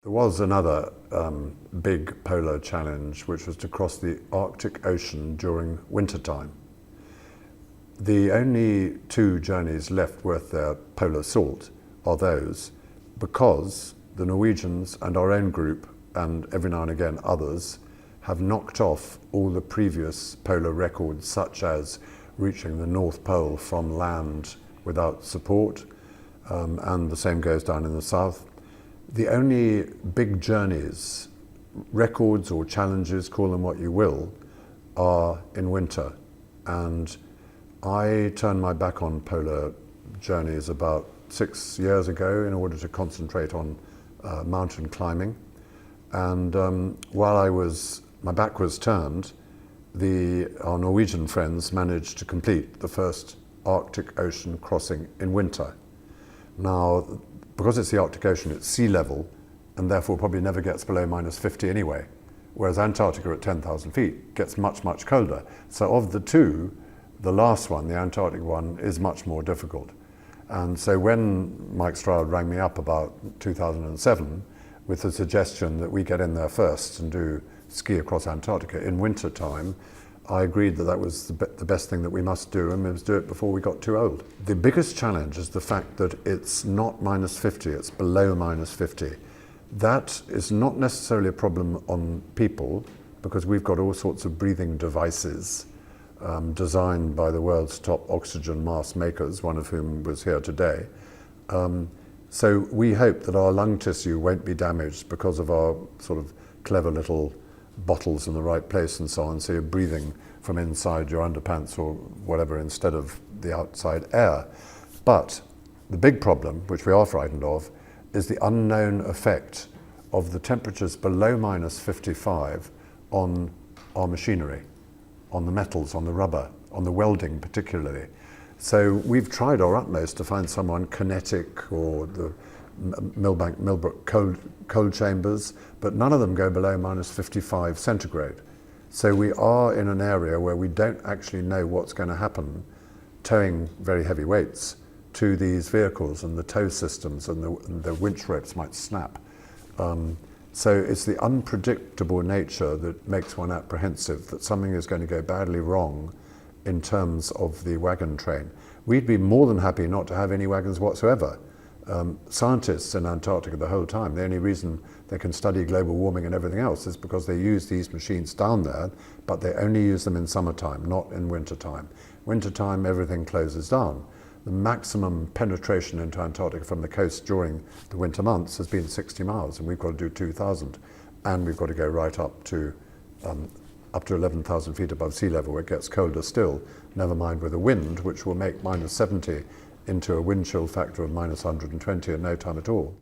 There was another big polar challenge, which was to cross the Arctic Ocean during wintertime. The only two journeys left worth their polar salt are those, because the Norwegians and our own group, and every now and again others, have knocked off all the previous polar records, such as reaching the North Pole from land without support, and the same goes down in the south. The only big journeys, records or challenges, call them what you will, are in winter. And I turned my back on polar journeys about 6 years ago in order to concentrate on mountain climbing. And while my back was turned, our Norwegian friends managed to complete the first Arctic Ocean crossing in winter. Now, because it's the Arctic Ocean, it's sea level, and therefore probably never gets below -50 anyway, whereas Antarctica at 10,000 feet gets much, much colder. So of the two, the last one, the Antarctic one, is much more difficult. And so when Mike Stroud rang me up about 2007 with the suggestion that we get in there first and do ski across Antarctica in winter time, I agreed that that was the best thing that we must do, and we must do it before we got too old. The biggest challenge is the fact that it's not -50, it's below -50. That is not necessarily a problem on people, because we've got all sorts of breathing devices designed by the world's top oxygen mask makers, one of whom was here today. So we hope that our lung tissue won't be damaged because of our sort of clever little bottles in the right place and so on, so you're breathing from inside your underpants or whatever instead of the outside air. But the big problem, which we are frightened of, is the unknown effect of the temperatures below -55 on our machinery, on the metals, on the rubber, on the welding particularly. So we've tried our utmost to find someone kinetic or the Millbrook cold chambers, but none of them go below -55 centigrade. So we are in an area where we don't actually know what's going to happen towing very heavy weights to these vehicles, and the tow systems and the winch ropes might snap. So it's the unpredictable nature that makes one apprehensive that something is going to go badly wrong in terms of the wagon train. We'd be more than happy not to have any wagons whatsoever. Scientists in Antarctica the whole time, the only reason they can study global warming and everything else is because they use these machines down there, but they only use them in summertime, not in wintertime. Wintertime, everything closes down. The maximum penetration into Antarctica from the coast during the winter months has been 60 miles, and we've got to do 2,000. And we've got to go right up to 11,000 feet above sea level, where it gets colder still, never mind with a wind, which will make -70 into a wind chill factor of -120 in no time at all.